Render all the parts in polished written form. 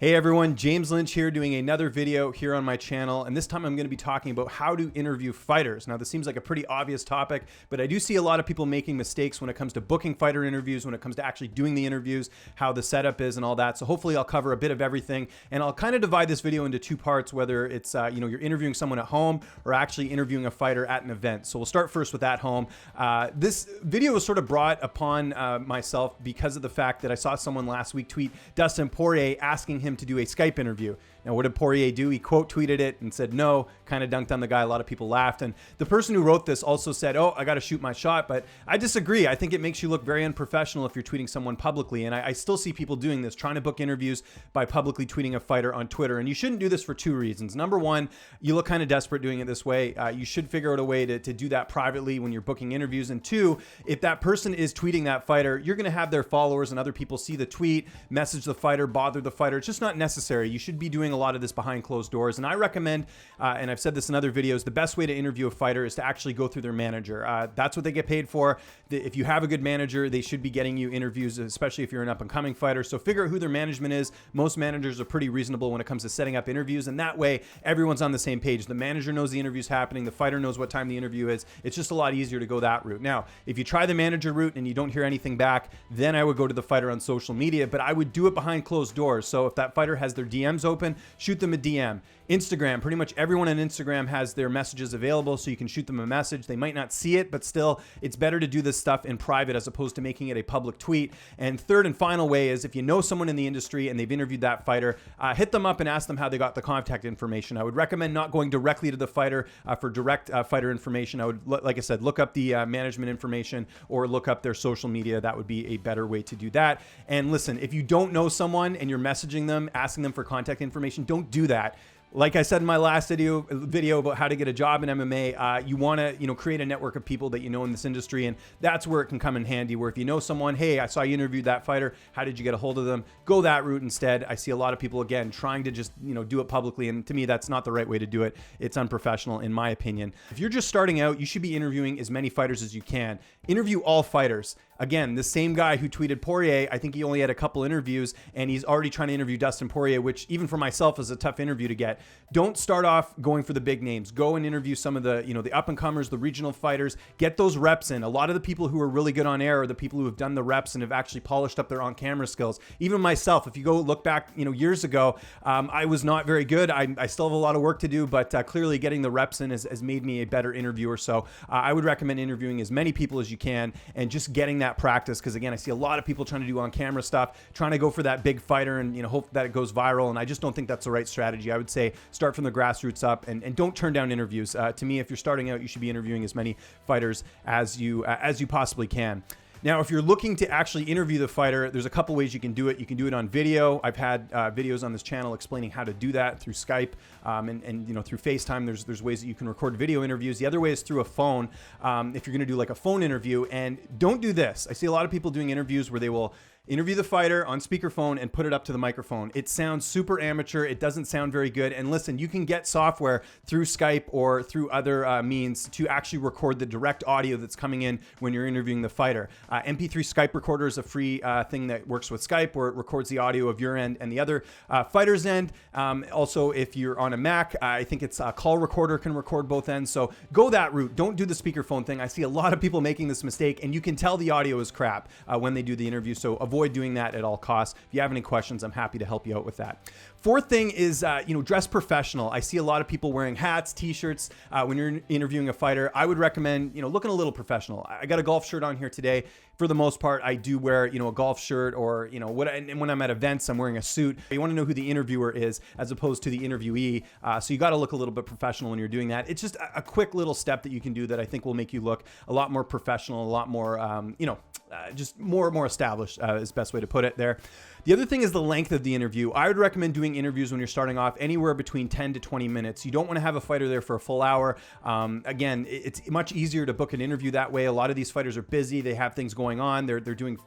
Hey everyone, James Lynch here doing another video here on my channel, and this time I'm going to be talking about how to interview fighters. Now this seems like a pretty obvious topic, but I do see a lot of people making mistakes when it comes to booking fighter interviews, when it comes to actually doing the interviews, how the setup is and all that. So hopefully I'll cover a bit of everything, and I'll kind of divide this video into two parts, whether it's you're interviewing someone at home or actually interviewing a fighter at an event. So we'll start first with at home. This video was sort of brought upon myself because of the fact that I saw someone last week tweet Dustin Poirier asking him to do a Skype interview. Now, what did Poirier do? He quote tweeted it and said no, kind of dunked on the guy. A lot of people laughed. And the person who wrote this also said, oh, I got to shoot my shot. But I disagree. I think it makes you look very unprofessional if you're tweeting someone publicly. And I still see people doing this, trying to book interviews by publicly tweeting a fighter on Twitter. And you shouldn't do this for two reasons. Number one, you look kind of desperate doing it this way. You should figure out a way to do that privately when you're booking interviews. And two, if that person is tweeting that fighter, you're going to have their followers and other people see the tweet, message the fighter, bother the fighter. It's just not necessary. You should be doing a lot of this behind closed doors. And I recommend, and I've said this in other videos, the best way to interview a fighter is to actually go through their manager. That's what they get paid for. If you have a good manager, they should be getting you interviews, especially if you're an up-and-coming fighter. So figure out who their management is. Most managers are pretty reasonable when it comes to setting up interviews, and that way everyone's on the same page. The manager knows the interview's happening. The fighter knows what time the interview is. It's just a lot easier to go that route. Now, if you try the manager route and you don't hear anything back, then I would go to the fighter on social media, but I would do it behind closed doors. So if that fighter has their DMs open, shoot them a DM. Instagram, pretty much everyone on Instagram has their messages available, so you can shoot them a message. They might not see it, but still, it's better to do this stuff in private as opposed to making it a public tweet. And third and final way is if you know someone in the industry and they've interviewed that fighter, hit them up and ask them how they got the contact information. I would recommend not going directly to the fighter for direct fighter information. I would, like I said, look up the management information or look up their social media. That would be a better way to do that. And listen, if you don't know someone and you're messaging them, asking them for contact information, don't do that. Like I said in my last video about how to get a job in MMA, you want to create a network of people that you know in this industry, and that's where it can come in handy. Where if you know someone, hey, I saw you interviewed that fighter, how did you get a hold of them? Go that route instead. I see a lot of people again trying to just do it publicly, and to me that's not the right way to do it. It's unprofessional in my opinion. If you're just starting out, you should be interviewing as many fighters as you can. Interview all fighters. Again, the same guy who tweeted Poirier, I think he only had a couple interviews, and he's already trying to interview Dustin Poirier, which even for myself is a tough interview to get. Don't start off going for the big names. Go and interview some of the, the up-and-comers, the regional fighters. Get those reps in. A lot of the people who are really good on air are the people who have done the reps and have actually polished up their on-camera skills. Even myself, if you go look back, years ago, I was not very good. I still have a lot of work to do, but clearly getting the reps in has made me a better interviewer. So I would recommend interviewing as many people as you can and just getting that practice, because again, I see a lot of people trying to do on-camera stuff, trying to go for that big fighter and hope that it goes viral, and I just don't think that's the right strategy. I would say start from the grassroots up and don't turn down interviews. To me, if you're starting out, you should be interviewing as many fighters as you possibly can. Now, if you're looking to actually interview the fighter, there's a couple ways you can do it. You can do it on video. I've had videos on this channel explaining how to do that through Skype and through FaceTime. There's ways that you can record video interviews. The other way is through a phone. If you're going to do like a phone interview, and don't do this. I see a lot of people doing interviews where they will interview the fighter on speakerphone and put it up to the microphone. It sounds super amateur. It doesn't sound very good. And listen, you can get software through Skype or through other means to actually record the direct audio that's coming in when you're interviewing the fighter. MP3 Skype recorder is a free thing that works with Skype, where it records the audio of your end and the other fighter's end. Also, if you're on a Mac, I think it's a call recorder can record both ends. So go that route. Don't do the speakerphone thing. I see a lot of people making this mistake, and you can tell the audio is crap when they do the interview. So avoid doing that at all costs. If you have any questions, I'm happy to help you out with that. Fourth thing is, dress professional. I see a lot of people wearing hats, t-shirts when you're interviewing a fighter. I would recommend, looking a little professional. I got a golf shirt on here today. For the most part, I do wear, a golf shirt, or, and when I'm at events, I'm wearing a suit. You want to know who the interviewer is as opposed to the interviewee. So you got to look a little bit professional when you're doing that. It's just a quick little step that you can do that I think will make you look a lot more professional, a lot more, just more established is the best way to put it there. The other thing is the length of the interview. I would recommend doing interviews when you're starting off anywhere between 10 to 20 minutes. You don't want to have a fighter there for a full hour. Again, it's much easier to book an interview that way. A lot of these fighters are busy. They have things going on. They're doing,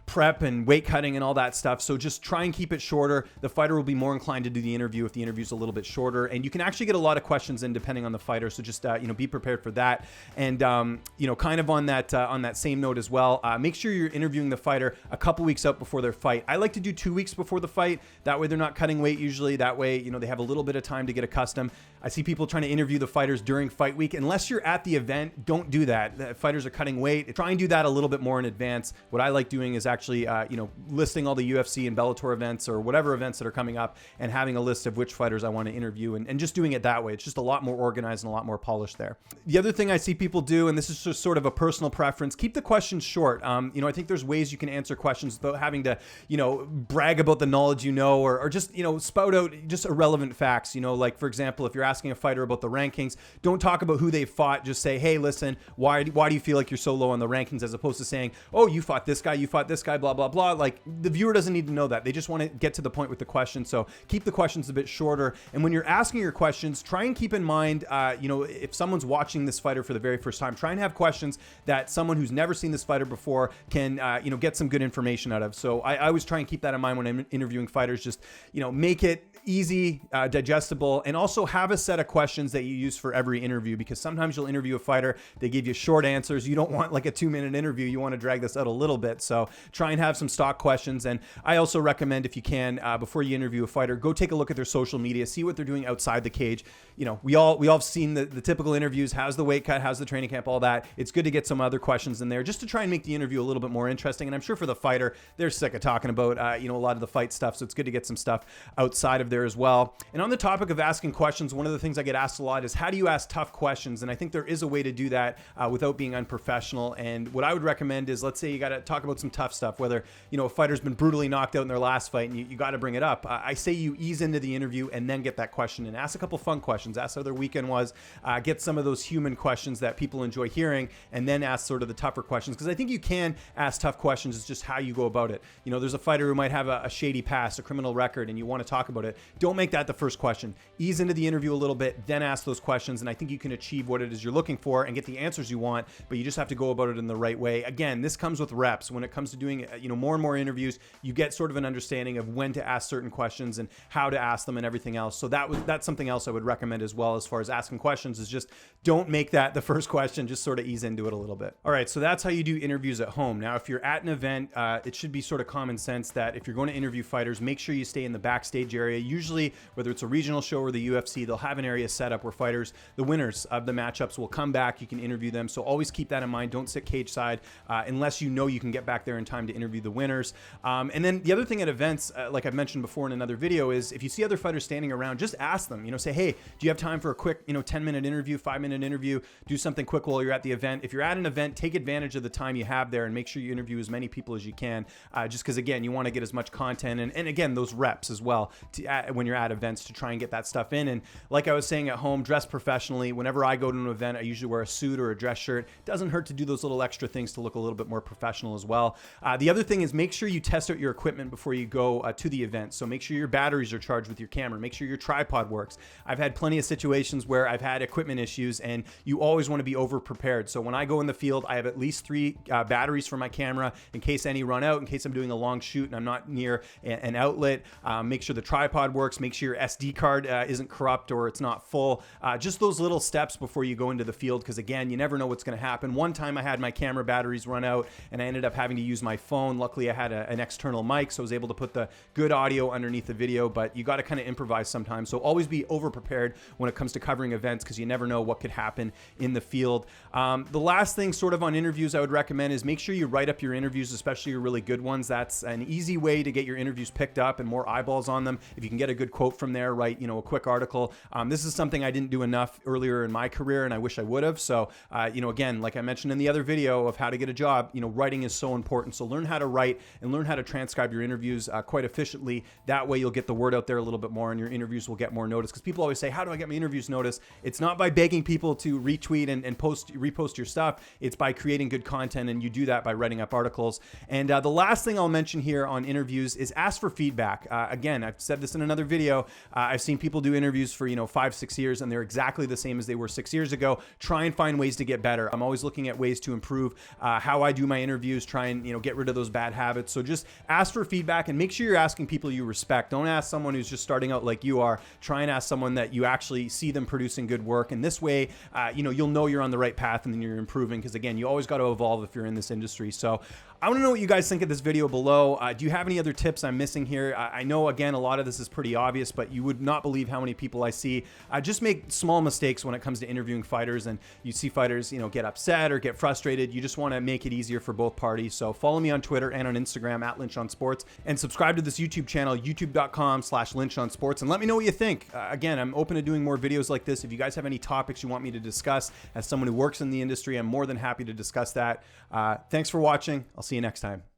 prep and weight cutting and all that stuff. So just try and keep it shorter. The fighter will be more inclined to do the interview if the interview's a little bit shorter. And you can actually get a lot of questions in depending on the fighter. So just, be prepared for that. And, kind of on that same note as well, make sure you're interviewing the fighter a couple weeks out before their fight. I like to do 2 weeks before the fight. That way they're not cutting weight usually. That way, you know, they have a little bit of time to get accustomed. I see people trying to interview the fighters during fight week. Unless you're at the event, don't do that. The fighters are cutting weight. Try and do that a little bit more in advance. What I like doing is actually, you know, listing all the UFC and Bellator events or whatever events that are coming up and having a list of which fighters I want to interview and just doing it that way. It's just a lot more organized and a lot more polished there. The other thing I see people do, and this is just sort of a personal preference, keep the questions short. You know, I think there's ways you can answer questions without having to, you know, brag about the knowledge you know, or just, you know, spout out just irrelevant facts. You know, like for example, if you're asking a fighter about the rankings, don't talk about who they fought. Just say, hey, listen, why do you feel like you're so low on the rankings, as opposed to saying, oh, you fought this guy, blah, blah, blah. Like, the viewer doesn't need to know that. They just want to get to the point with the question. So keep the questions a bit shorter. And when you're asking your questions, try and keep in mind, you know, if someone's watching this fighter for the very first time, try and have questions that someone who's never seen this fighter before can, you know, get some good information out of. So I always try and keep that in mind when I'm interviewing fighters. Just, you know, make it easy, digestible, and also have a set of questions that you use for every interview, because sometimes you'll interview a fighter, they give you short answers. You don't want like a 2-minute interview. You want to drag this out a little bit. So try and have some stock questions. And I also recommend, if you can, before you interview a fighter, go take a look at their social media, see what they're doing outside the cage. You know, we all have seen the typical interviews. How's the weight cut? How's the training camp? All that. It's good to get some other questions in there just to try and make the interview a little bit more interesting. And I'm sure for the fighter, they're sick of talking about, you know, a lot of the fight stuff. So it's good to get some stuff outside of there as well. And on the topic of asking questions, one of the things I get asked a lot is, how do you ask tough questions? And I think there is a way to do that without being unprofessional. And what I would recommend is, let's say you got to talk about some tough stuff, whether, you know, a fighter's been brutally knocked out in their last fight and you got to bring it up. I say you ease into the interview and then get that question and ask a couple fun questions. Ask how their weekend was, get some of those human questions that people enjoy hearing, and then ask sort of the tougher questions. Because I think you can ask tough questions. It's just how you go about it. You know, there's a fighter who might have a shady past, a criminal record, and you want to talk about it. Don't make that the first question. Ease into the interview a little bit, then ask those questions, and I think you can achieve what it is you're looking for and get the answers you want, but you just have to go about it in the right way. Again, this comes with reps. When it comes to doing, you know, more and more interviews, you get sort of an understanding of when to ask certain questions and how to ask them and everything else. So that's something else I would recommend as well, as far as asking questions, is just don't make that the first question. Just sort of ease into it a little bit. All right, so that's how you do interviews at home. Now, if you're at an event, it should be sort of common sense that if you're going to interview fighters, make sure you stay in the backstage area. Usually, whether it's a regional show or the UFC, they'll have an area set up where fighters, the winners of the matchups, will come back. You can interview them. So always keep that in mind. Don't sit cage side unless you know you can get back there in time to interview the winners. And then the other thing at events, like I've mentioned before in another video, is if you see other fighters standing around, just ask them, you know, say, hey, do you have time for a quick, you know, 10-minute interview, 5-minute interview? Do something quick while you're at the event. If you're at an event, take advantage of the time you have there and make sure you interview as many people as you can, just because, again, you want to get as much content and again, those reps as well when you're at events, to try and get that stuff in. And like I was saying, at home, dress professionally. Whenever I go to an event, I usually wear a suit or a dress shirt. It doesn't hurt to do those little extra things to look a little bit more professional as well. The other thing is, make sure you test out your equipment before you go to the event. So make sure your batteries are charged with your camera. Make sure your tripod works. I've had plenty of situations where I've had equipment issues, and you always want to be over prepared. So when I go in the field, I have at least 3 batteries for my camera in case any run out, in case I'm doing a long shoot and I'm not near an outlet. Make sure the tripod works. Make sure your SD card isn't corrupt or it's not full. Just those little steps before you go into the field, because again, you never know what's going to happen. One time I had my camera batteries run out and I ended up having to use my phone. Luckily, I had an external mic, so I was able to put the good audio underneath the video, but you got to kind of improvise sometimes. So always be over prepared when it comes to covering events, because you never know what could happen in the field. The last thing sort of on interviews I would recommend is make sure you write up your interviews, especially your really good ones. That's an easy way to get your interviews picked up and more eyeballs on them. If you can get a good quote from there, write, you know, a quick article. This is something I didn't do enough earlier in my career, and I wish I would have. So, you know, again, like I mentioned in the other video of how to get a job, you know, writing is so important. So learn how to write and learn how to transcribe your interviews quite efficiently. That way you'll get the word out there a little bit more and your interviews will get more notice. Because people always say, how do I get my interviews noticed? It's not by begging people to retweet and repost your stuff. It's by creating good content, and you do that by writing up articles. And the last thing I'll mention here on interviews is ask for feedback. Again, I've said this in another video. I've seen people do interviews for, 5-6 years, and they're exactly the same as they were 6 years ago. Try and find ways to get better. I'm always looking at ways to improve how I do my interviews, try and, get rid of those bad habits. So just ask for feedback and make sure you're asking people you respect. Don't ask someone who's just starting out like you are. Try and ask someone that you actually see them producing good work. And this way, you'll know you're on the right path and then you're improving, because again, you always got to evolve if you're in this industry. So I want to know what you guys think of this video below. Do you have any other tips I'm missing here? I know, again, a lot of this is pretty obvious, but you would not believe how many people I see just make small mistakes when it comes to interviewing fighters, and you see fighters, get upset or get frustrated. You just want to make it easier for both parties. So follow me on Twitter and on Instagram at Lynch on Sports, and subscribe to this YouTube channel, youtube.com/Lynch on Sports, and let me know what you think. Again, I'm open to doing more videos like this. If you guys have any topics you want me to discuss, as someone who works in the industry, I'm more than happy to discuss that. Thanks for watching. I'll see you next time.